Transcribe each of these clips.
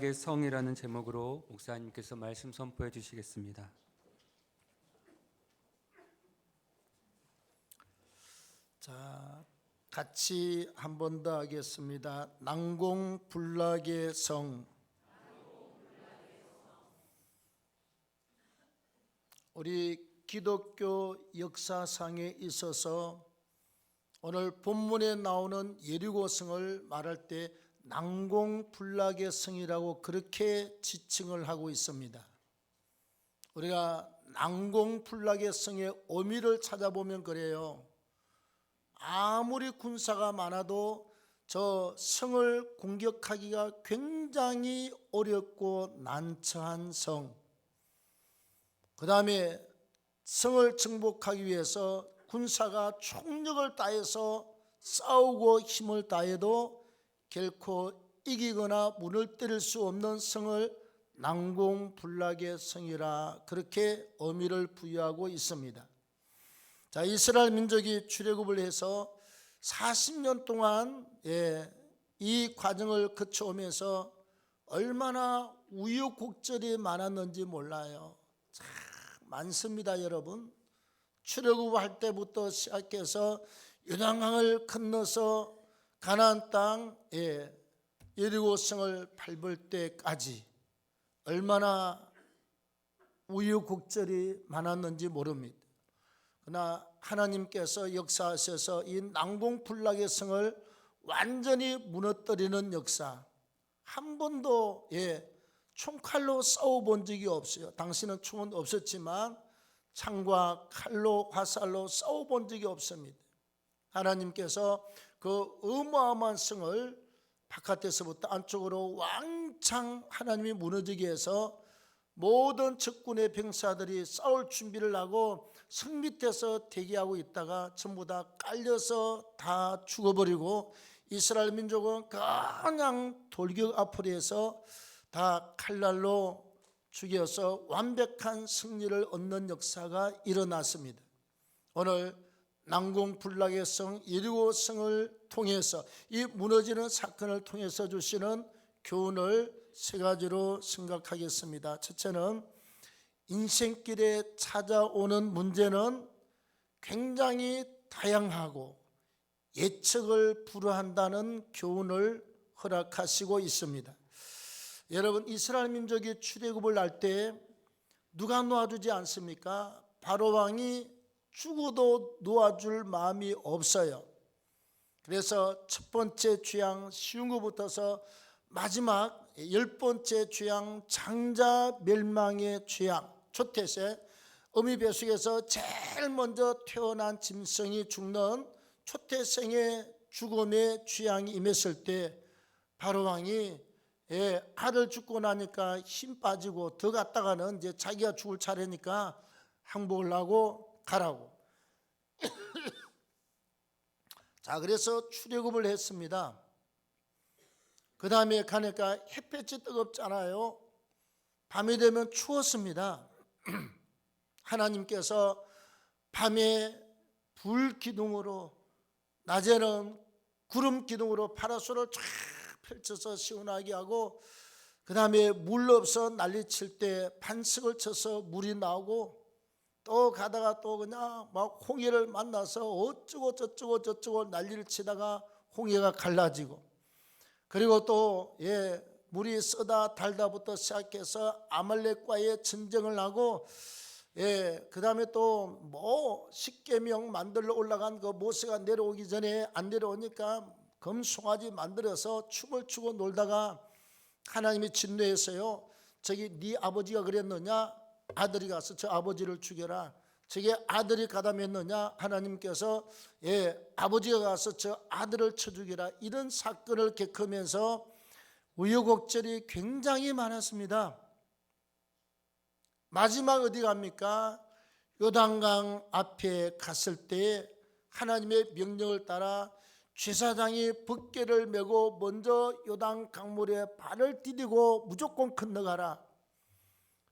성이라는 제목으로 목사님께서 말씀 선포해 주시겠습니다. 자, 같이 한 번 더 하겠습니다. 난공불락의 성. 우리 기독교 역사상에 있어서 오늘 본문에 나오는 여리고성을 말할 때 난공불락의 성이라고 그렇게 지칭을 하고 있습니다. 우리가 난공불락의 성의 의미를 찾아보면 그래요. 아무리 군사가 많아도 저 성을 공격하기가 굉장히 어렵고 난처한 성, 그 다음에 성을 정복하기 위해서 군사가 총력을 다해서 싸우고 힘을 다해도 결코 이기거나 문을 때릴 수 없는 성을 난공불락의 성이라 그렇게 의미를 부여하고 있습니다. 자, 이스라엘 민족이 출애굽을 해서 40년 동안 이 과정을 거쳐오면서 얼마나 우여곡절이 많았는지 몰라요. 참 많습니다, 여러분. 출애굽할 때부터 시작해서 요단강을 건너서 가나안 땅 여리고성을 밟을 때까지 얼마나 우여곡절이 많았는지 모릅니다. 그러나 하나님께서 역사하셔서 이 난공불락의 성을 완전히 무너뜨리는 역사, 한 번도 총칼로 싸워본 적이 없어요. 당시는 총은 없었지만 창과 칼로 화살로 싸워본 적이 없습니다. 하나님께서 그 어마어마한 성을 바깥에서부터 안쪽으로 왕창 하나님이 무너지게 해서 모든 적군의 병사들이 싸울 준비를 하고 성 밑에서 대기하고 있다가 전부 다 깔려서 다 죽어버리고 이스라엘 민족은 그냥 돌격 앞으로 해서 다 칼날로 죽여서 완벽한 승리를 얻는 역사가 일어났습니다. 오늘 난공불락의 성 여리고성을 통해서 이 무너지는 사건을 통해서 주시는 교훈을 세 가지로 생각하겠습니다. 첫째는 인생길에 찾아오는 문제는 굉장히 다양하고 예측을 불허한다는 교훈을 허락하시고 있습니다. 여러분, 이스라엘 민족이 출애굽을 할 때 누가 놓아주지 않습니까? 바로 왕이 죽어도 놓아줄 마음이 없어요. 그래서 첫 번째 죄악 쉬운 것부터서 마지막 10번째 죄악 장자 멸망의 죄악 초태세 어미 뱃속에서 제일 먼저 태어난 짐승이 죽는 초태생의 죽음의 죄악이 임했을 때 바로 왕이 아들 죽고 나니까 힘 빠지고 더 갔다가는 이제 자기가 죽을 차례니까 항복을 하고 가라고. 자, 그래서 출애굽을 했습니다. 그 다음에 가니까 햇볕이 뜨겁잖아요. 밤이 되면 추웠습니다. 하나님께서 밤에 불 기둥으로 낮에는 구름 기둥으로 파라솔을 쫙 펼쳐서 시원하게 하고 그 다음에 물 없어 난리칠 때 반석을 쳐서 물이 나오고 또 가다가 또 그냥 막 홍해를 만나서 어쩌고 저쩌고 난리를 치다가 홍해가 갈라지고 그리고 또 물이 쓰다 달다부터 시작해서 아말렉과의 전쟁을 하고 그 다음에 또 뭐 십계명 만들러 올라간 그 모세가 내려오기 전에 안 내려오니까 금송아지 만들어서 춤을 추고 놀다가 하나님이 진노했어요. 저기 네 아버지가 그랬느냐? 아들이 가서 저 아버지를 죽여라. 저게 아들이 가담했느냐? 하나님께서 아버지가 가서 저 아들을 쳐 죽이라. 이런 사건을 겪으면서 우여곡절이 굉장히 많았습니다. 마지막 어디 갑니까? 요단강 앞에 갔을 때 하나님의 명령을 따라 제사장이 벗개를 메고 먼저 요단 강물에 발을 디디고 무조건 건너가라.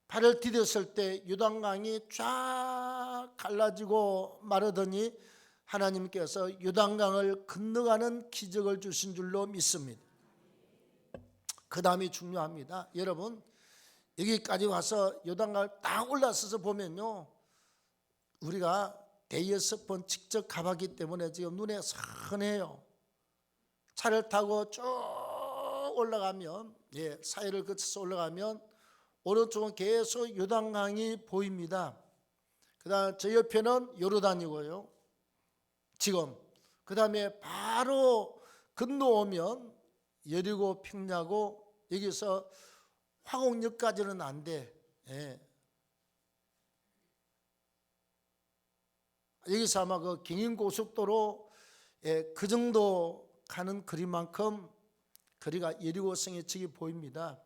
발을 디뎠을 때 요단강이 쫙 갈라지고 마르더니 하나님께서 요단강을 건너가는 기적을 주신 줄로 믿습니다. 그 다음이 중요합니다. 여러분 여기까지 와서 요단강을 딱 올라서서 보면요, 우리가 대여섯 번 직접 가봤기 때문에 지금 눈에 선해요. 차를 타고 쭉 올라가면, 사해를 거쳐서 올라가면 오른쪽은 계속 요단강이 보입니다. 그 다음 저 옆에는 요르단이고요. 지금 그 다음에 바로 건너오면 여리고 평야고, 여기서 화곡역까지는 안 돼. 여기서 아마 그 경인고속도로 그 정도 가는 거리만큼 거리가 여리고성에 저기 보입니다.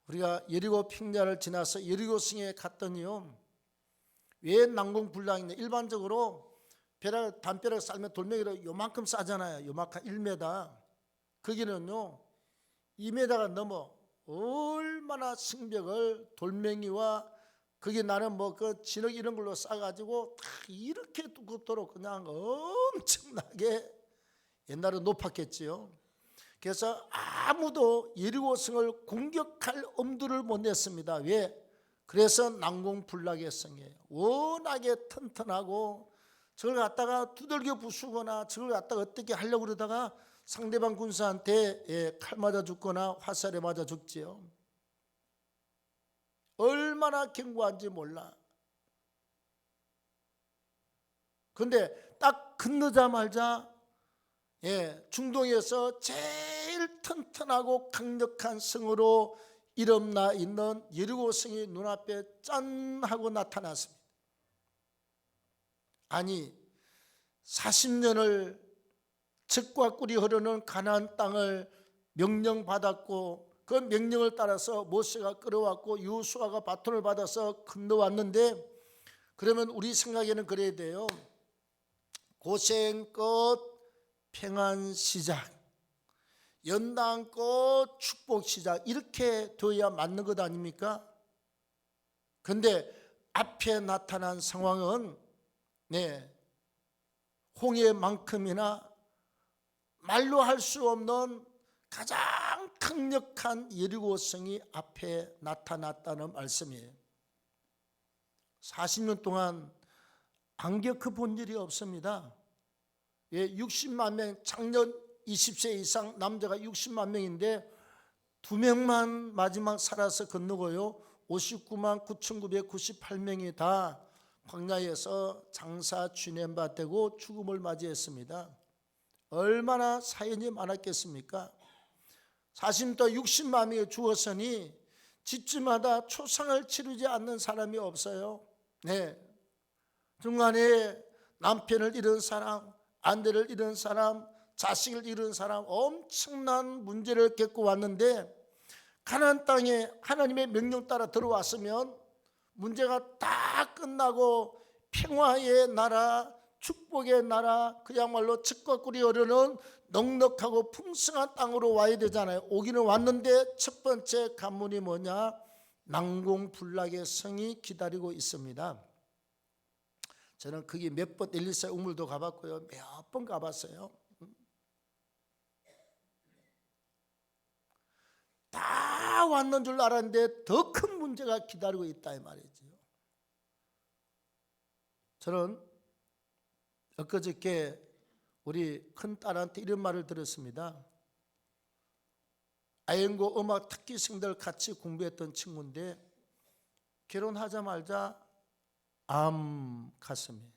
우리가 여리고 평야를 지나서 여리고성에 갔더니요, 왜 난공불락인데, 일반적으로 담벼락 쌀면 돌멩이로 요만큼 싸잖아요. 요만큼 1m. 거기는요 2m가 넘어. 얼마나 성벽을 돌멩이와 거기 나는 뭐 그 진흙 이런 걸로 싸가지고 다 이렇게 두껍도록 그냥 엄청나게 옛날에 높았겠지요. 그래서 아무도 여리고성을 공격할 엄두를 못 냈습니다. 왜? 그래서 난공불락의 성이에요. 워낙에 튼튼하고 저걸 갖다가 두들겨 부수거나 저걸 갖다가 어떻게 하려고 그러다가 상대방 군사한테 칼 맞아 죽거나 화살에 맞아 죽지요. 얼마나 견고한지 몰라. 그런데 딱 건너자마자 중동에서 제일 튼튼하고 강력한 성으로 이름나 있는 여리고성이 눈앞에 짠 하고 나타났습니다. 아니 40년을 젖과 꿀이 흐르는 가나안 땅을 명령받았고, 그 명령을 따라서 모세가 끌어왔고 여호수아가 바톤을 받아서 건너왔는데, 그러면 우리 생각에는 그래야 돼요. 고생 끝 평안 시작, 연단 끝 축복 시작, 이렇게 되어야 맞는 것 아닙니까? 그런데 앞에 나타난 상황은 홍해만큼이나 말로 할 수 없는 가장 강력한 여리고성이 앞에 나타났다는 말씀이에요. 40년 동안 안 겪어본 일이 없습니다. 60만 명, 작년 20세 이상 남자가 60만 명인데 2명만 마지막 살아서 건너고요, 59만 9,998명이 다 광야에서 장사 주님받되고 죽음을 맞이했습니다. 얼마나 사연이 많았겠습니까? 40도 60만 명이 죽었으니 집집마다 초상을 치르지 않는 사람이 없어요. 중간에 남편을 잃은 사람, 아내를 잃은 사람, 자식을 잃은 사람, 엄청난 문제를 겪고 왔는데, 가나안 땅에 하나님의 명령 따라 들어왔으면 문제가 다 끝나고 평화의 나라, 축복의 나라, 그야말로 젖과 꿀이 흐르는 넉넉하고 풍성한 땅으로 와야 되잖아요. 오기는 왔는데 첫 번째 관문이 뭐냐? 난공불락의 성이 기다리고 있습니다. 저는 거기 몇 번 엘리사 우물도 가봤고요, 몇 번 가봤어요. 다 왔는 줄 알았는데 더 큰 문제가 기다리고 있다 이 말이죠. 저는 엊그저께 우리 큰 딸한테 이런 말을 들었습니다. 아이언고 음악 특기생들 같이 공부했던 친구인데 결혼하자마자 암 갔습니다.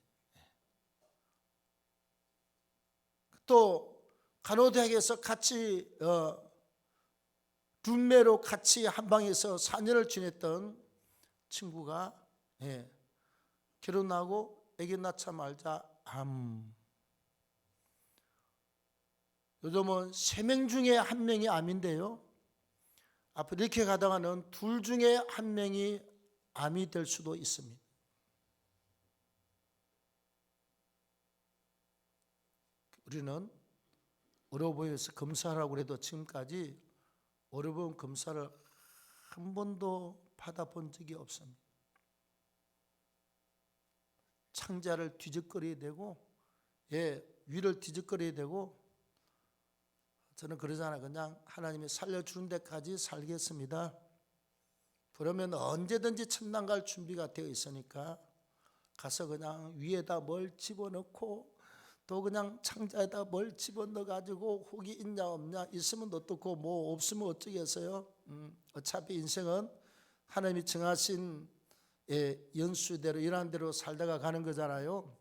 또 간호대학에서 같이 룸메로 같이 한 방에서 4년을 지냈던 친구가 결혼하고 아기 낳자마자 암. 요즘은 3명 중에 1명이 암인데요, 앞으로 이렇게 가다가는 2 중에 1명이 암이 될 수도 있습니다. 우리는 의료부에서 검사하라고 해도 지금까지 의료보험 검사를 한 번도 받아본 적이 없습니다. 창자를 뒤적거려야 되고, 위를 뒤적거려야 되고, 저는 그러잖아요. 그냥 하나님이 살려주는 데까지 살겠습니다. 그러면 언제든지 천당 갈 준비가 되어 있으니까 가서 그냥 위에다 뭘 집어넣고 또 그냥 창자에다 뭘 집어넣어 가지고 혹이 있냐 없냐 있으면 어떻고 뭐 없으면 어쩌겠어요. 어차피 인생은 하나님이 정하신 연수대로 일하는 대로 살다가 가는 거잖아요.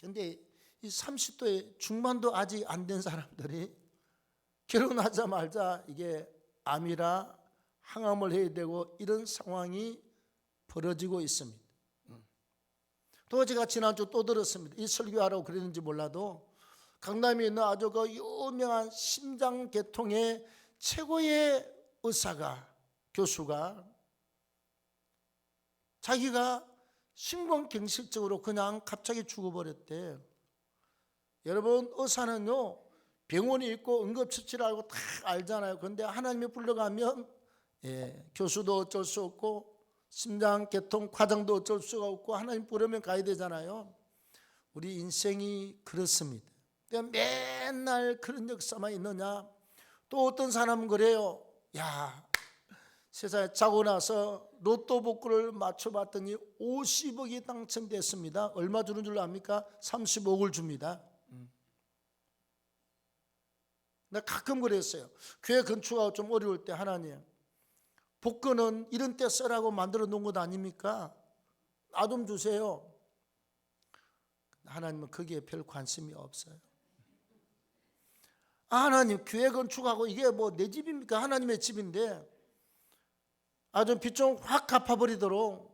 근데 이 30도에 중반도 아직 안 된 사람들이 결혼하자마자 이게 암이라 항암을 해야 되고 이런 상황이 벌어지고 있습니다. 또 제가 지난주 또 들었습니다. 이 설교하라고 그랬는지 몰라도 강남에 있는 아주 그 유명한 심장계통의 최고의 의사가 교수가 자기가 심근경색적으로 그냥 갑자기 죽어버렸대. 여러분 의사는요 병원이 있고 응급처치를 알고 다 알잖아요. 그런데 하나님이 불러가면 교수도 어쩔 수 없고 심장계통 과장도 어쩔 수가 없고 하나님 부르면 가야 되잖아요. 우리 인생이 그렇습니다. 맨날 그런 역사만 있느냐. 또 어떤 사람은 그래요. 야, 세상에 자고 나서 로또 복구를 맞춰봤더니 50억이 당첨됐습니다. 얼마 주는 줄 압니까? 30억을 줍니다. 나 가끔 그랬어요. 교회 건축하고 좀 어려울 때 하나님 복권은 이런 때 쓰라고 만들어 놓은 것 아닙니까? 나 좀 주세요. 하나님은 거기에 별 관심이 없어요. 하나님 교회 건축하고 이게 뭐 내 집입니까? 하나님의 집인데 좀 빚 좀 확 갚아버리도록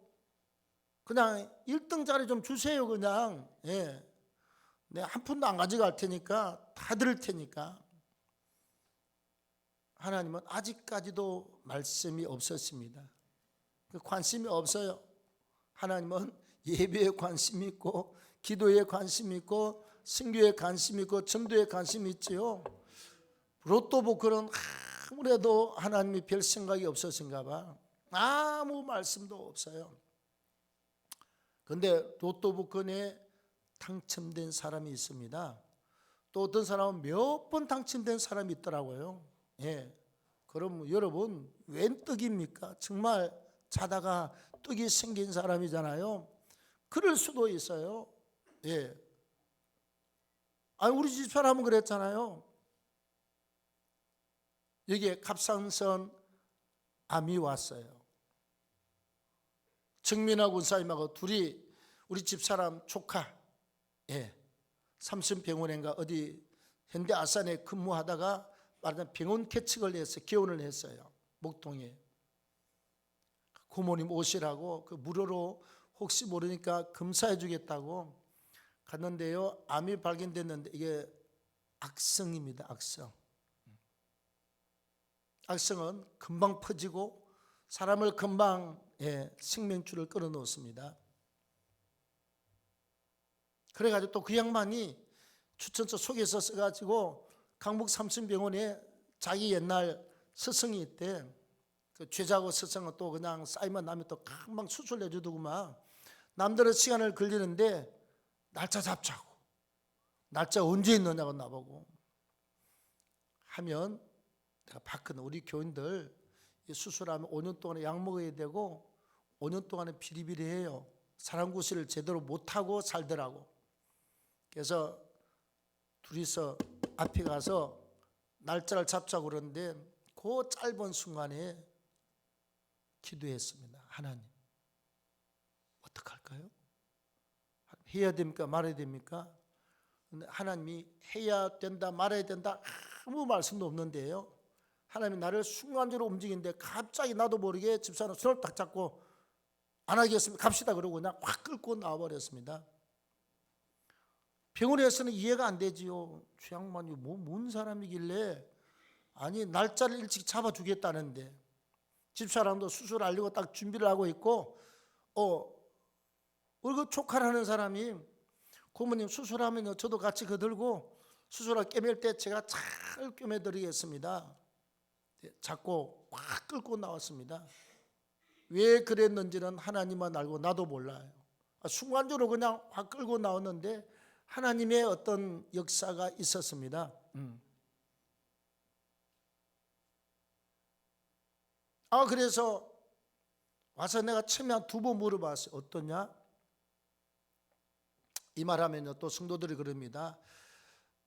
그냥 1등짜리 좀 주세요. 그냥 내가 한 푼도 안 가져갈 테니까 다 드릴 테니까. 하나님은 아직까지도 말씀이 없었습니다. 관심이 없어요. 하나님은 예배에 관심이 있고 기도에 관심이 있고 선교에 관심이 있고 전도에 관심이 있지요. 로또 복권은 아무래도 하나님이 별 생각이 없으신가 봐. 아무 말씀도 없어요. 그런데 로또 복권에 당첨된 사람이 있습니다. 또 어떤 사람은 몇 번 당첨된 사람이 있더라고요. 그럼 여러분 웬 떡입니까? 정말 자다가 떡이 생긴 사람이잖아요. 그럴 수도 있어요. 우리 집 사람은 그랬잖아요. 여기에 갑상선 암이 왔어요. 정민아 군사님하고 둘이 우리 집 사람 조카 삼성병원인가 어디 현대 아산에 근무하다가 말하자면 병원 개측을 해서 개원을 했어요. 목동에. 고모님 오시라고 그 무료로 혹시 모르니까 검사해 주겠다고 갔는데요. 암이 발견됐는데 이게 악성입니다. 악성. 악성은 금방 퍼지고 사람을 금방 생명줄을 끊어놓습니다. 그래가지고 또 그 양반이 추천서 속에서 써가지고 강북 삼성병원에 자기 옛날 스승이 있대. 그 죄자고 스승은 또 그냥 쌓이면 나면 또 금방 수술해 주더구만. 남들은 시간을 걸리는데 날짜 잡자고. 날짜 언제 있느냐고 나보고. 하면 내가 봤거든. 우리 교인들 수술하면 5년 동안에 약 먹어야 되고 5년 동안에 비리비리해요. 사랑구실을 제대로 못하고 살더라고. 그래서 둘이서 앞에 가서 날짜를 잡자고 그러는데 그 짧은 순간에 기도했습니다. 하나님 어떡할까요? 해야 됩니까? 말아야 됩니까? 근데 하나님이 해야 된다 말아야 된다 아무 말씀도 없는데요. 하나님이 나를 순간적으로 움직이는데 갑자기 나도 모르게 집사람 손을 딱 잡고 안 하겠습니다. 갑시다 그러고 그냥 확 끌고 나와버렸습니다. 병원에서는 이해가 안 되지요. 주 양반이 뭔 사람이길래 아니 날짜를 일찍 잡아주겠다는데 집사람도 수술 알리고 딱 준비를 하고 있고 우리 그 조카라는 사람이 고모님 수술하면 저도 같이 거들고 수술할 꿰맬 때 제가 잘 꿰매드리겠습니다. 잡고 확 끌고 나왔습니다. 왜 그랬는지는 하나님만 알고 나도 몰라요. 순간적으로 그냥 확 끌고 나왔는데 하나님의 어떤 역사가 있었습니다. 그래서 와서 내가 처음에 한 2번 물어봤어요. 어떠냐? 이 말하면요 또 성도들이 그럽니다.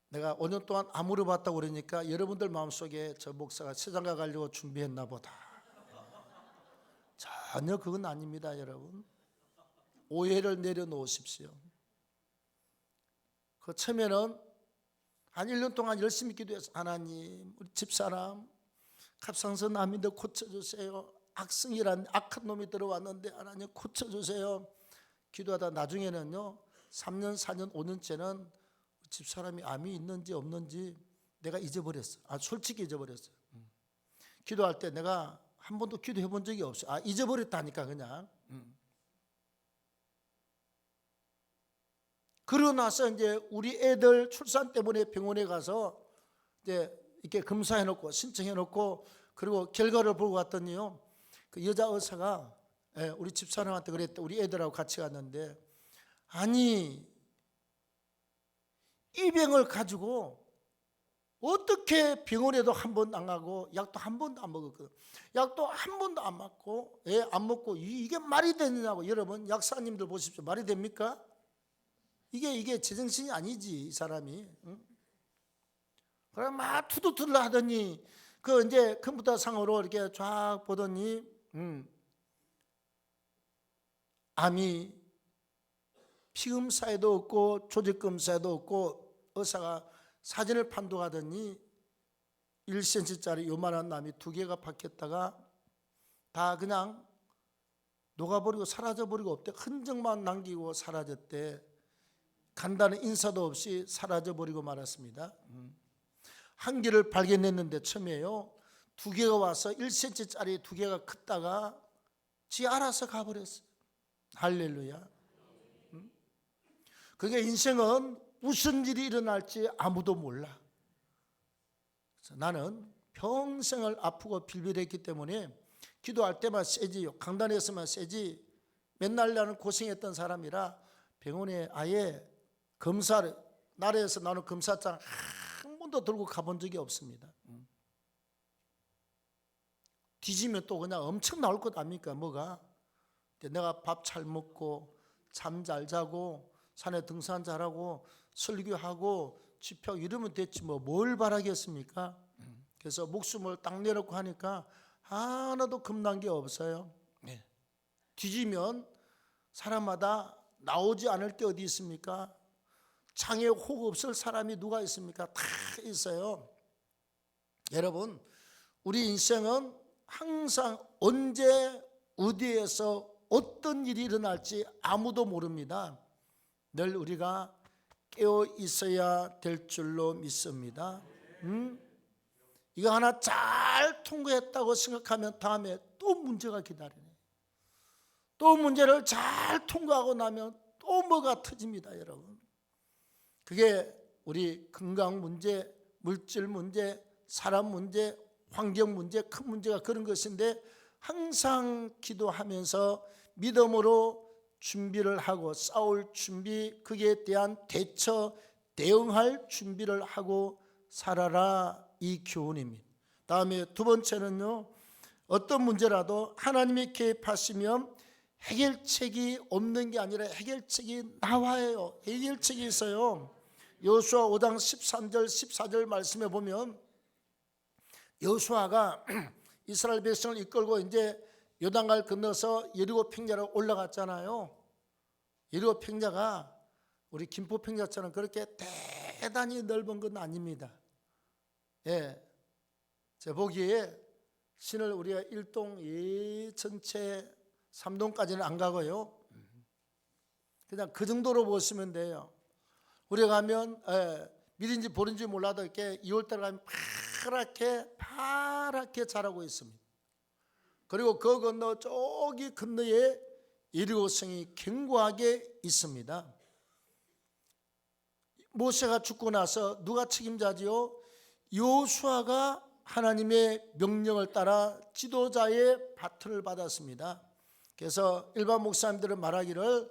내가 5년 동안 안 물어봤다고 그러니까 여러분들 마음속에 저 목사가 세장가 가려고 준비했나 보다. 전혀 그건 아닙니다. 여러분, 오해를 내려놓으십시오. 그 처음에는 한 1년 동안 열심히 기도해서 하나님 우리 집사람 갑상선 암인데 고쳐주세요. 악성이란 악한 놈이 들어왔는데 하나님 고쳐주세요. 기도하다 나중에는요 3년 4년 5년째는 집사람이 암이 있는지 없는지 내가 잊어버렸어. 솔직히 잊어버렸어. 기도할 때 내가 한 번도 기도해 본 적이 없어. 잊어버렸다니까 그냥. 그러고 나서 이제 우리 애들 출산 때문에 병원에 가서 이제 이렇게 검사해 놓고 신청해 놓고 그리고 결과를 보고 갔더니요 그 여자 의사가 우리 집사람한테 그랬대. 우리 애들하고 같이 갔는데 아니 이 병을 가지고 어떻게 병원에도 한 번도 안 가고 약도 한 번도 안 먹었거든. 약도 한 번도 안 맞고 안 먹고 이게 말이 되느냐고. 여러분 약사님들 보십시오. 말이 됩니까? 이게 제정신이 아니지 이 사람이. 응? 그래 막 투두투두 하더니 그 이제 컴퓨터 상으로 이렇게 쫙 보더니 암이 피검사에도 없고 조직검사에도 없고 의사가 사진을 판독하더니 1cm짜리 요만한 암이 2개가 박혔다가 다 그냥 녹아버리고 사라져버리고 없대. 흔적만 남기고 사라졌대. 간단한 인사도 없이 사라져버리고 말았습니다. 한 개를 발견했는데 처음에요 2개가 와서 1cm짜리 2개가 컸다가 지 알아서 가버렸어요. 할렐루야. 그게 인생은 무슨 일이 일어날지 아무도 몰라. 그래서 나는 평생을 아프고 빌빌했기 때문에 기도할 때만 세지요. 강단에서만 세지. 맨날 나는 고생했던 사람이라 병원에 아예 검사를 나라에서 나오는 검사장 한 번도 들고 가본 적이 없습니다. 뒤지면 또 그냥 엄청 나올 것 아닙니까? 뭐가? 내가 밥 잘 먹고 잠 잘 자고 산에 등산 잘하고 설교하고 집회하고 이러면 됐지 뭘 바라겠습니까? 그래서 목숨을 딱 내놓고 하니까 하나도 겁난 게 없어요. 뒤지면 사람마다 나오지 않을 게 어디 있습니까? 창에 혹 없을 사람이 누가 있습니까? 다 있어요. 여러분 우리 인생은 항상 언제 어디에서 어떤 일이 일어날지 아무도 모릅니다. 늘 우리가 깨어 있어야 될 줄로 믿습니다. 이거 하나 잘 통과했다고 생각하면 다음에 또 문제가 기다리네. 또 문제를 잘 통과하고 나면 또 뭐가 터집니다. 여러분 그게 우리 건강 문제, 물질 문제, 사람 문제, 환경 문제, 큰 문제가 그런 것인데 항상 기도하면서 믿음으로 준비를 하고 싸울 준비, 그에 대한 대처, 대응할 준비를 하고 살아라 이 교훈입니다. 다음에 두 번째는요 어떤 문제라도 하나님이 개입하시면 해결책이 없는 게 아니라 해결책이 나와요. 해결책이 있어요. 여호수아 5장 13절 14절 말씀에 보면 여호수아가 이스라엘 백성을 이끌고 이제 요단강을 건너서 여리고 평야로 올라갔잖아요. 여리고 평야가 우리 김포 평야처럼 그렇게 대단히 넓은 건 아닙니다. 제 보기에 신을 우리가 1동 전체 3동까지는 안 가고요. 그냥 그 정도로 보시면 돼요. 우리가 가면 미린지 보린지 몰라도 이렇게 2월달 가면 파랗게 자라고 있습니다. 그리고 그 건너 저기 건너에 여리고성이 견고하게 있습니다. 모세가 죽고 나서 누가 책임자지요? 여호수아가 하나님의 명령을 따라 지도자의 바톤을 받았습니다. 그래서 일반 목사님들은 말하기를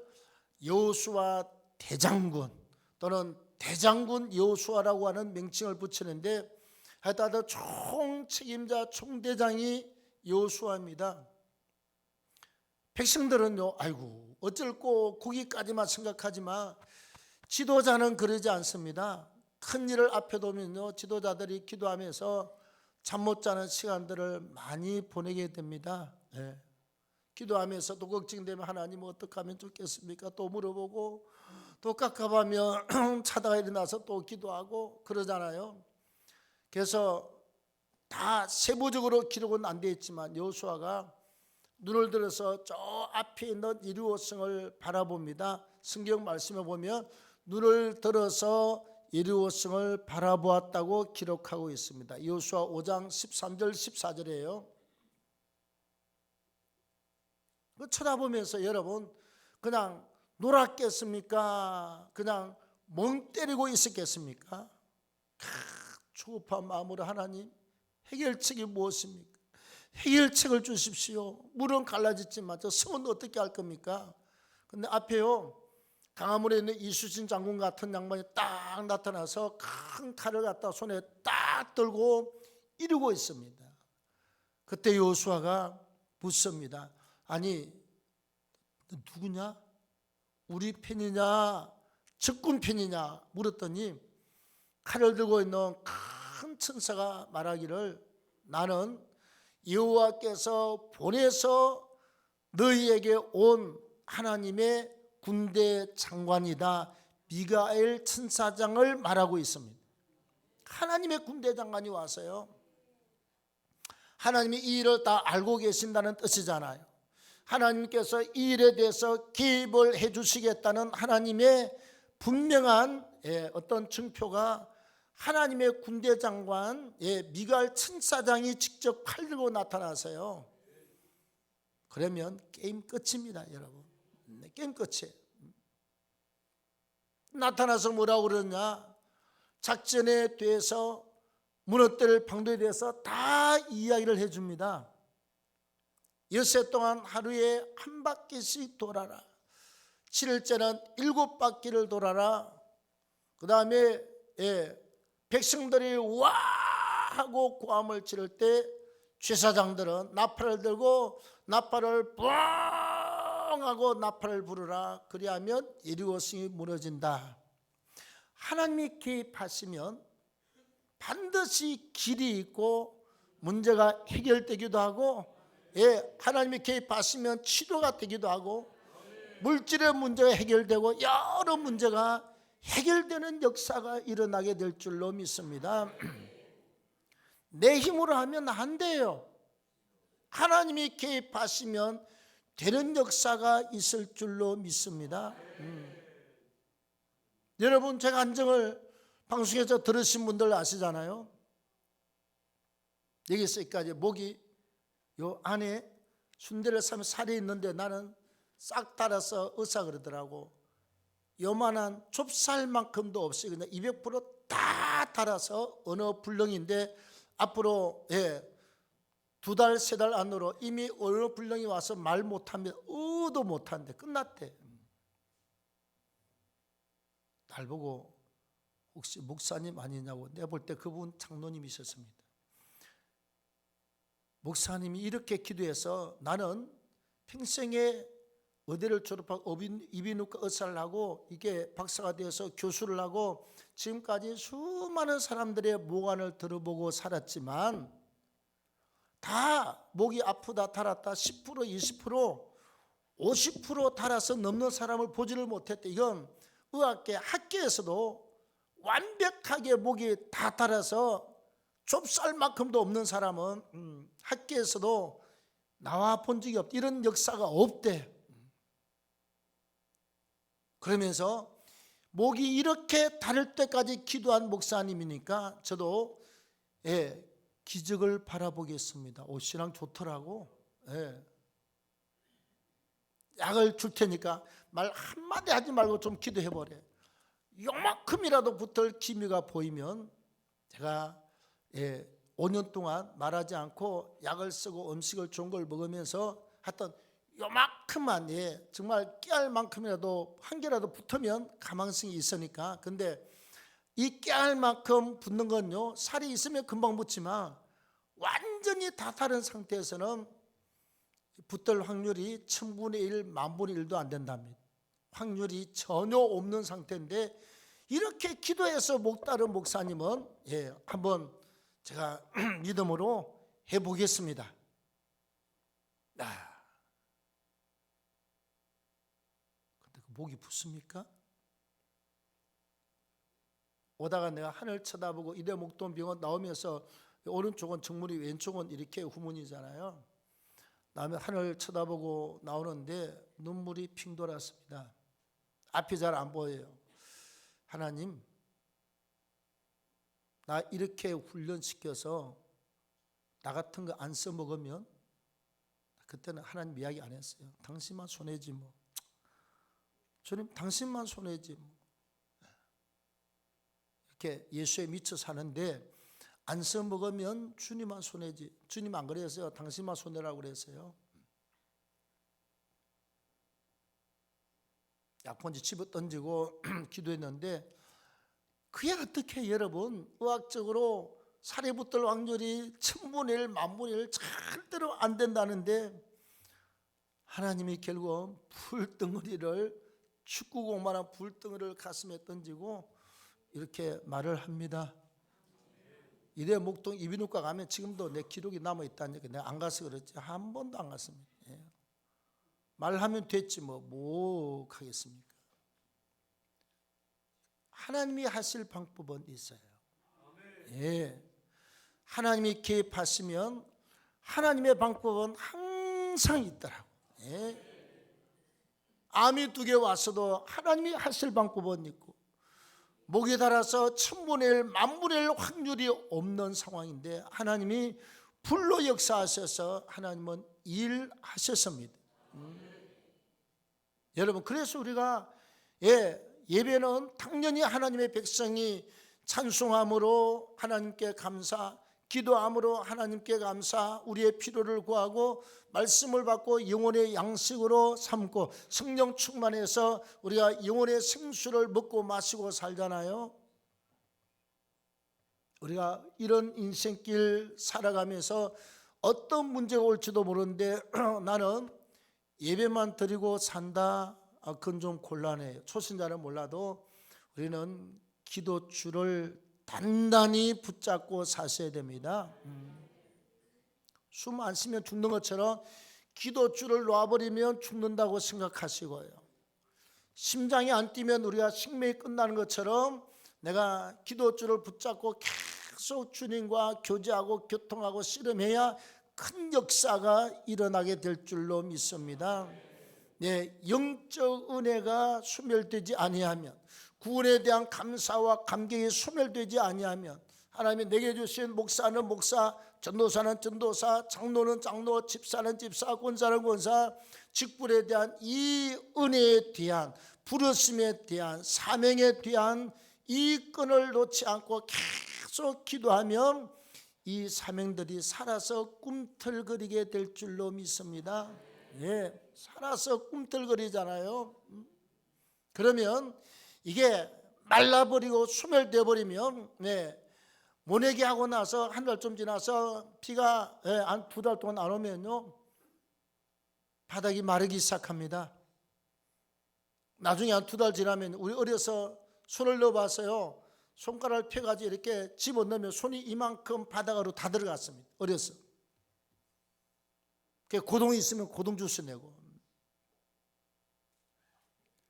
여호수아 대장군 또는 대장군 여호수아라고 하는 명칭을 붙이는데 하여튼 총책임자 총대장이 여호수아입니다. 백성들은요, 아이고 어쩔 꼭 거기까지만 생각하지만 지도자는 그러지 않습니다. 큰 일을 앞에 두면요, 지도자들이 기도하면서 잠 못 자는 시간들을 많이 보내게 됩니다. 예. 기도하면서 또 걱정되면 하나님 어떻게 하면 좋겠습니까? 또 물어보고 또 깝깝하면 자다가 일어나서 또 기도하고 그러잖아요. 그래서 다 세부적으로 기록은 안 되어 있지만 여호수아가 눈을 들어서 저 앞에 있는 여리고성을 바라봅니다. 성경 말씀에 보면 눈을 들어서 여리고성을 바라보았다고 기록하고 있습니다. 여호수아 5장 13절 14절이에요. 쳐다보면서 여러분 그냥 놀았겠습니까? 그냥 멍 때리고 있었겠습니까? 초급한 마음으로 하나님 해결책이 무엇입니까? 해결책을 주십시오. 물은 갈라졌지만 저 성은 어떻게 할 겁니까? 근데 앞에요 강화문에 있는 이수진 장군 같은 양반이 딱 나타나서 큰 칼을 갖다 손에 딱 들고 이루고 있습니다. 그때 여호수아가 묻습니다. 아니 너 누구냐? 우리 편이냐 적군 편이냐 물었더니 칼을 들고 있는 큰 천사가 말하기를 나는 여호와께서 보내서 너희에게 온 하나님의 군대 장관이다. 미가엘 천사장을 말하고 있습니다. 하나님의 군대 장관이 와서요, 하나님이 이 일을 다 알고 계신다는 뜻이잖아요. 하나님께서 이 일에 대해서 개입을 해 주시겠다는 하나님의 분명한 어떤 증표가 하나님의 군대 장관 미가엘 천사장이 직접 칼 들고 나타나서요, 그러면 게임 끝입니다. 여러분, 게임 끝이에요. 나타나서 뭐라고 그러냐, 작전에 대해서 무너뜨릴 방도에 대해서 다 이야기를 해줍니다. 엿새 동안 하루에 한 바퀴씩 돌아라. 7일째는 7바퀴를 돌아라. 그 다음에 백성들이 와 하고 고함을 지를 때 제사장들은 나팔을 들고 나팔을 뻥 하고 나팔을 부르라. 그리하면 여리고성이 무너진다. 하나님이 개입하시면 반드시 길이 있고 문제가 해결되기도 하고, 하나님이 개입하시면 치료가 되기도 하고, 물질의 문제가 해결되고 여러 문제가 해결되는 역사가 일어나게 될 줄로 믿습니다. 내 힘으로 하면 안 돼요. 하나님이 개입하시면 되는 역사가 있을 줄로 믿습니다. 여러분, 제가 안정을 방송에서 들으신 분들 아시잖아요. 여기서 여기까지 목이 요 안에 순대를 싸면 살이 있는데 나는 싹 달아서 의사 그러더라고. 요만한 좁쌀만큼도 없이 그냥 200% 달아서 어느 불렁인데 앞으로 2달 3달 안으로 이미 어느 불렁이 와서 말 못합니다. 도 못하는데 끝났대. 날 보고 혹시 목사님 아니냐고, 내가 볼 때 그분 장로님이셨습니다. 목사님이 이렇게 기도해서 나는 평생에 의대를 졸업하고 이비인후과 의사를 하고 이게 박사가 되어서 교수를 하고 지금까지 수많은 사람들의 모관을 들어보고 살았지만 다 목이 아프다 달았다 10% 20% 50% 달아서 넘는 사람을 보지를 못했대. 이건 의학계 학계에서도 완벽하게 목이 다 달아서 좁쌀만큼도 없는 사람은 학계에서도 나와 본 적이 없대. 이런 역사가 없대. 그러면서 목이 이렇게 다를 때까지 기도한 목사님이니까 저도 기적을 바라보겠습니다. 신앙 좋더라고. 약을 줄 테니까 말 한마디 하지 말고 좀 기도해보래. 요만큼이라도 붙을 기미가 보이면 제가 5년 동안 말하지 않고 약을 쓰고 음식을 좋은 걸 먹으면서 하여튼 요만큼만 정말 깨알 만큼이라도 한 개라도 붙으면 가망성이 있으니까. 근데 이 깨알 만큼 붙는 건요, 살이 있으면 금방 붙지만 완전히 다 다른 상태에서는 붙들 확률이 1000분의 1, 10,000분의 1도 안 된답니다. 확률이 전혀 없는 상태인데 이렇게 기도해서 목 따른 목사님은 한번 제가 믿음으로 해보겠습니다. 근데 그 목이 붓습니까? 오다가 내가 하늘 쳐다보고 이대 목동병원 나오면서 오른쪽은 정문이 왼쪽은 이렇게 후문이잖아요. 다음에 하늘 쳐다보고 나오는데 눈물이 핑 돌았습니다. 앞이 잘 안 보여요. 하나님, 나 이렇게 훈련시켜서 나 같은 거 안 써먹으면, 그때는 하나님 이야기 안 했어요. 당신만 손해지 뭐. 주님 당신만 손해지 뭐. 이렇게 예수에 미쳐 사는데 안 써먹으면 주님만 손해지. 주님 안 그랬어요. 당신만 손해라고 그랬어요. 약혼지 집어 던지고 기도했는데 그게 어떻게 여러분 의학적으로 살해 붙을 확률이 1000분의 1, 10,000분의 1 절대로 안 된다는데 하나님이 결국 불덩어리를 축구공만한 불덩어리를 가슴에 던지고 이렇게 말을 합니다. 이래 목동 이비인후과 가면 지금도 내 기록이 남아있다니까 내가 안 가서 그렇지 한 번도 안 갔습니다. 말하면 됐지 뭐 하겠습니까? 하나님이 하실 방법은 있어요. 하나님이 개입하시면 하나님의 방법은 항상 있더라고. 암이 2개 왔어도 하나님이 하실 방법은 있고 목이 달아서 1000분의 1, 10,000분의 1 확률이 없는 상황인데 하나님이 불로 역사하셔서 하나님은 일하셨습니다. 여러분 그래서 우리가 예배는 당연히 하나님의 백성이 찬송함으로 하나님께 감사, 기도함으로 하나님께 감사, 우리의 필요를 구하고 말씀을 받고 영혼의 양식으로 삼고 성령 충만해서 우리가 영혼의 생수를 먹고 마시고 살잖아요. 우리가 이런 인생길 살아가면서 어떤 문제가 올지도 모르는데 나는 예배만 드리고 산다, 그건 좀 곤란해요. 초신자는 몰라도 우리는 기도줄을 단단히 붙잡고 사셔야 됩니다. 숨 안 쉬면 죽는 것처럼 기도줄을 놔버리면 죽는다고 생각하시고요. 심장이 안 뛰면 우리가 생명이 끝나는 것처럼 내가 기도줄을 붙잡고 계속 주님과 교제하고 교통하고 씨름해야 큰 역사가 일어나게 될 줄로 믿습니다. 영적 은혜가 소멸되지 아니하면, 구원에 대한 감사와 감격이 소멸되지 아니하면, 하나님이 내게 주신 목사는 목사, 전도사는 전도사, 장로는 장로, 집사는 집사, 권사는 권사, 직분에 대한 이 은혜에 대한, 부르심에 대한, 사명에 대한 이 끈을 놓지 않고 계속 기도하면 이 사명들이 살아서 꿈틀거리게 될 줄로 믿습니다. 살아서 꿈틀거리잖아요. 그러면 이게 말라버리고 소멸되어 버리면 모내기 하고 나서 한 달 좀 지나서 비가 한 2달 동안 안 오면요 바닥이 마르기 시작합니다. 나중에 한 2달 지나면 우리 어려서 손을 넣어봤어요. 손가락을 펴가지고 이렇게 집어넣으면 손이 이만큼 바닥으로 다 들어갔습니다. 어려서. 고동이 있으면 고동 주스 내고.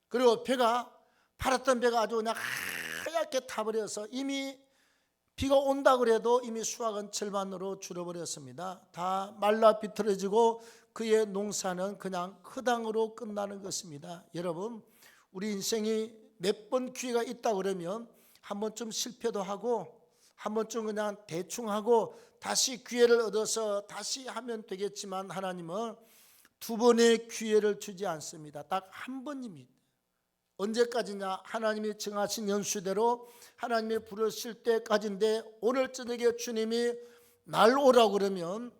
그리고 배가 팔았던 배가 아주 그냥 하얗게 타버려서 이미 비가 온다 그래도 이미 수확은 절반으로 줄어버렸습니다. 다 말라 비틀어지고 그의 농사는 그냥 흙탕으로 끝나는 것입니다. 여러분 우리 인생이 몇 번 기회가 있다 그러면 한 번쯤 실패도 하고 한 번쯤 그냥 대충 하고 다시 기회를 얻어서 다시 하면 되겠지만 하나님은 2번의 기회를 주지 않습니다. 딱 한 번입니다. 언제까지냐? 하나님이 정하신 연수대로 하나님이 부르실 때까지인데 오늘 저녁에 주님이 날 오라고 그러면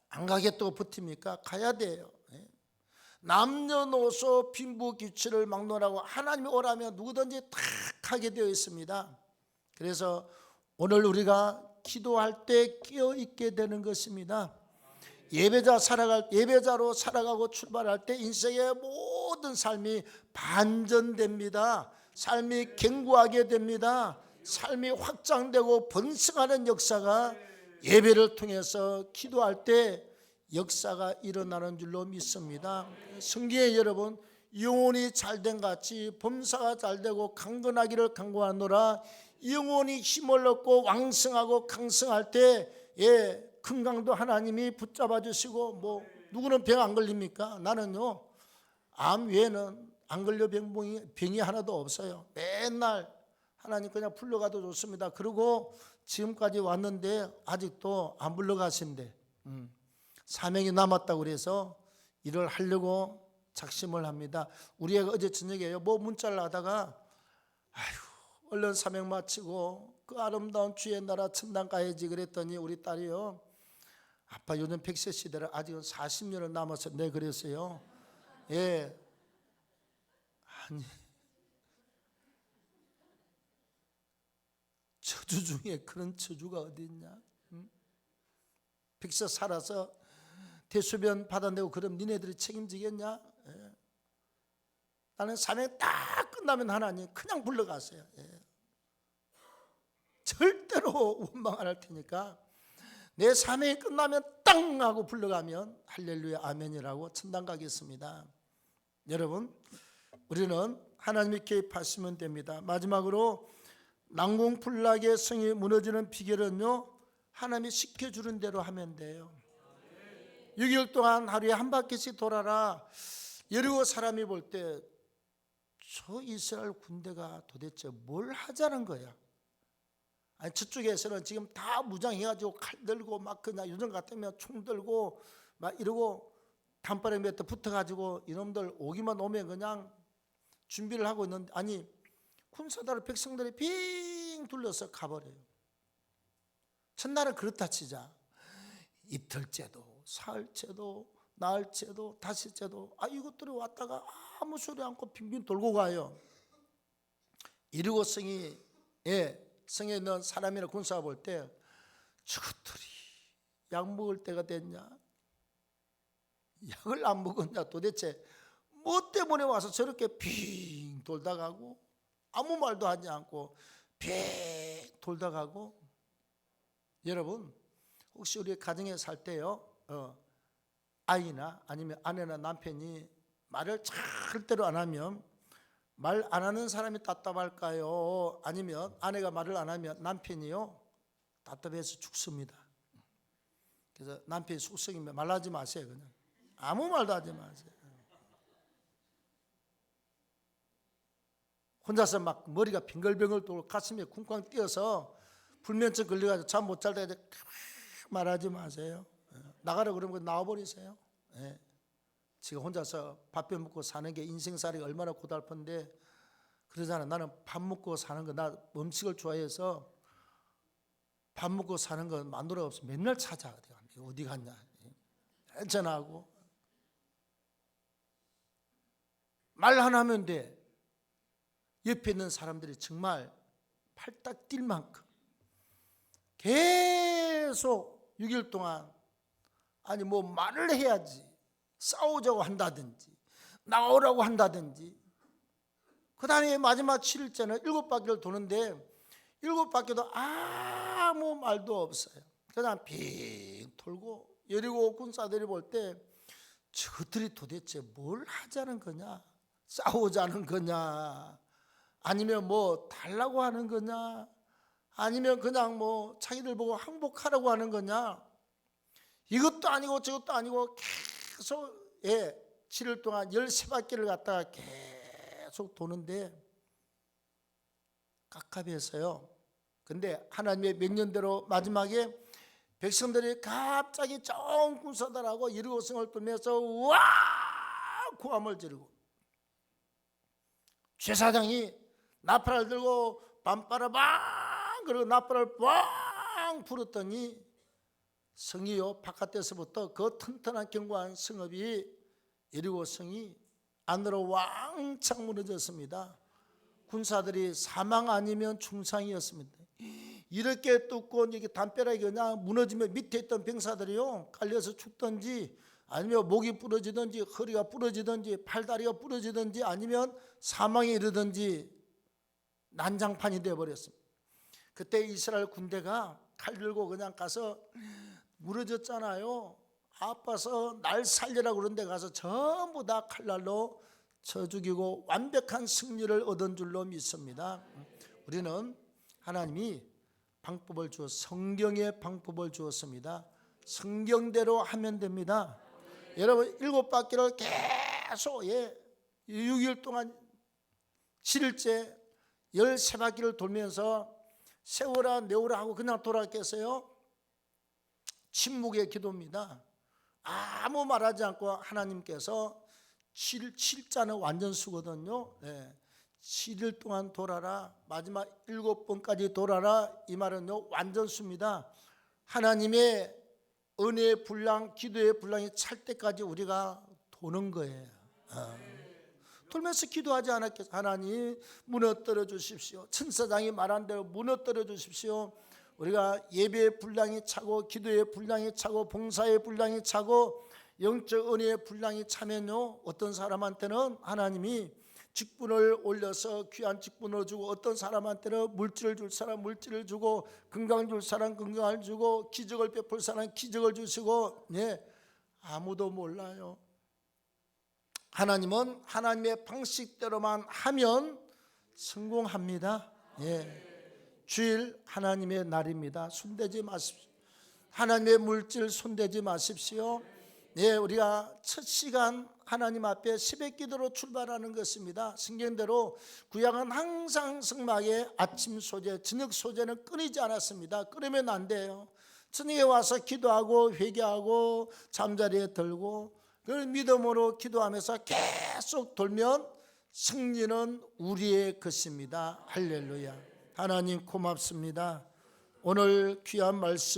안 가겠다고 버팁니까? 가야 돼요. 남녀노소 빈부귀취를 막론하고 하나님이 오라면 누구든지 다 하게 되어 있습니다. 그래서 오늘 우리가 기도할 때 끼어 있게 되는 것입니다. 예배자로 살아가고 출발할 때 인생의 모든 삶이 반전됩니다. 삶이 견고하게 됩니다. 삶이 확장되고 번성하는 역사가 예배를 통해서 기도할 때 역사가 일어나는 줄로 믿습니다. 성경에 여러분, 영혼이 잘된 같이 범사가 잘되고 강건하기를 간구하노라. 영혼이 힘을 얻고 왕성하고 강성할 때 건강도 하나님이 붙잡아 주시고, 누구는 병 안 걸립니까? 나는요, 암 외에는 안 걸려 병이 하나도 없어요. 맨날 하나님 그냥 불러가도 좋습니다. 그리고 지금까지 왔는데 아직도 안 불러가신대. 사명이 남았다고 그래서 일을 하려고 작심을 합니다. 우리 애가 어제 저녁에 문자를 하다가 얼른 사명 마치고 그 아름다운 주의 나라 천당 가야지 그랬더니 우리 딸이요, 아빠 요즘 100세 시대를 아직은 40년을 남아서 네 그랬어요. 아니, 저주 중에 그런 저주가 어디 있냐? 100세 살아서 대수변 받아내고 그럼 니네들이 책임지겠냐? 나는 사명 딱 끝나면 하나님 그냥 불러가세요. 절대로 원망 안 할 테니까 내 사명이 끝나면 땅 하고 불러가면 할렐루야 아멘이라고 천당 가겠습니다. 여러분, 우리는 하나님이 개입하시면 됩니다. 마지막으로 난공불락의 성이 무너지는 비결은요, 하나님이 시켜주는 대로 하면 돼요. 6일 동안 하루에 한 바퀴씩 돌아라. 여리고 사람이 볼 때 저 이스라엘 군대가 도대체 뭘 하자는 거야? 아니, 저쪽에서는 지금 다 무장해가지고 칼 들고 막 그냥 요즘 같으면 총 들고 막 이러고 단발에 몇 대 붙어가지고 이놈들 오기만 오면 그냥 준비를 하고 있는데, 아니 군사들 백성들이 빙 둘러서 가버려요. 첫날은 그렇다 치자, 이틀째도 사흘째도 나흘째도 다시째도 이것들이 왔다가 아무 소리 않고 빙빙 돌고 가요. 이러고 성에 있는 사람이나 군사가 볼 때 저것들이 약 먹을 때가 됐냐, 약을 안 먹었냐, 도대체 뭐 때문에 와서 저렇게 빙 돌다 가고 아무 말도 하지 않고 빙 돌다 가고. 여러분, 혹시 우리 가정에 살 때요, 아이나 아니면 아내나 남편이 말을 절대로 안 하면 말 안 하는 사람이 답답할까요? 아니면 아내가 말을 안 하면 남편이요 답답해서 죽습니다. 그래서 남편이 속썩이면 말하지 마세요. 그냥 아무 말도 하지 마세요. 혼자서 막 머리가 빙글빙글 돌고 가슴에 쿵쾅 뛰어서 불면증 걸려가지고 잠 못 잘 때 말하지 마세요. 나가라 그러면 나와버리세요. 지가 혼자서 밥벼 먹고 사는 게 인생살이가 얼마나 고달픈데 그러잖아. 나는 밥 먹고 사는 거, 나 음식을 좋아해서 밥 먹고 사는 건 마누라 없어 맨날 찾아. 어디 갔냐 전화하고 말 하나 하면 돼. 옆에 있는 사람들이 정말 팔딱 뛸 만큼 계속 6일 동안 아니 말을 해야지, 싸우자고 한다든지 나오라고 한다든지. 그 다음에 마지막 7일째는 7바퀴를 도는데 7바퀴도 아무 말도 없어요. 그냥 빙 돌고 여리고 군사들이 볼 때 저들이 도대체 뭘 하자는 거냐, 싸우자는 거냐, 아니면 달라고 하는 거냐, 아니면 그냥 자기들 보고 항복하라고 하는 거냐. 이것도 아니고 저것도 아니고 계속 7일 동안 13바퀴를 갖다가 계속 도는데 깝깝했어요. 근데 하나님의 명령대로 마지막에 백성들이 갑자기 정 군사들하고 여리고성을 뚫면서 와 고함을 지르고 제사장이 나팔을 들고 반바라 빵 그리고 나팔을 빵 불었더니 성이요 바깥에서부터 그 튼튼한 견고한 성읍이 여리고 성이 안으로 왕창 무너졌습니다. 군사들이 사망 아니면 중상이었습니다. 이렇게 뚫고 이게 담벼락이 그냥 무너지면 밑에 있던 병사들이요 깔려서 죽든지 아니면 목이 부러지든지 허리가 부러지든지 팔다리가 부러지든지 아니면 사망에 이르든지 난장판이 되어버렸습니다. 그때 이스라엘 군대가 칼 들고 그냥 가서 무너졌잖아요. 아파서 날 살리라고 그런 데 가서 전부 다 칼날로 쳐 죽이고 완벽한 승리를 얻은 줄로 믿습니다. 우리는 하나님이 방법을 주어 성경의 방법을 주었습니다. 성경대로 하면 됩니다. 여러분 7바퀴를 계속 6일 동안 7일째 13바퀴를 돌면서 세워라 내오라 하고 그냥 돌아갔겠어요? 침묵의 기도입니다. 아무 말하지 않고 하나님께서 7자는 완전수거든요. 7일 동안 돌아라, 마지막 7번까지 돌아라, 이 말은요 완전수입니다. 하나님의 은혜의 분량, 기도의 분량이 찰 때까지 우리가 도는 거예요. 돌면서 기도하지 않았겠어요? 하나님 무너뜨려 주십시오. 천사장이 말한 대로 무너뜨려 주십시오. 우리가 예배의 분량이 차고 기도의 분량이 차고 봉사의 분량이 차고 영적 은혜의 분량이 차면요 어떤 사람한테는 하나님이 직분을 올려서 귀한 직분을 주고 어떤 사람한테는 물질을 줄 사람 물질을 주고 건강 줄 사람 건강을 주고 기적을 베풀 사람 기적을 주시고 아무도 몰라요. 하나님은 하나님의 방식대로만 하면 성공합니다. 주일 하나님의 날입니다. 손대지 마십시오. 하나님의 물질 손대지 마십시오. 우리가 첫 시간 하나님 앞에 새벽 기도로 출발하는 것입니다. 성경대로 구약은 항상 성막에 아침 소재, 저녁 소재는 끊이지 않았습니다. 끊으면 안 돼요. 저녁에 와서 기도하고 회개하고 잠자리에 들고 그걸 믿음으로 기도하면서 계속 돌면 승리는 우리의 것입니다. 할렐루야. 하나님 고맙습니다. 오늘 귀한 말씀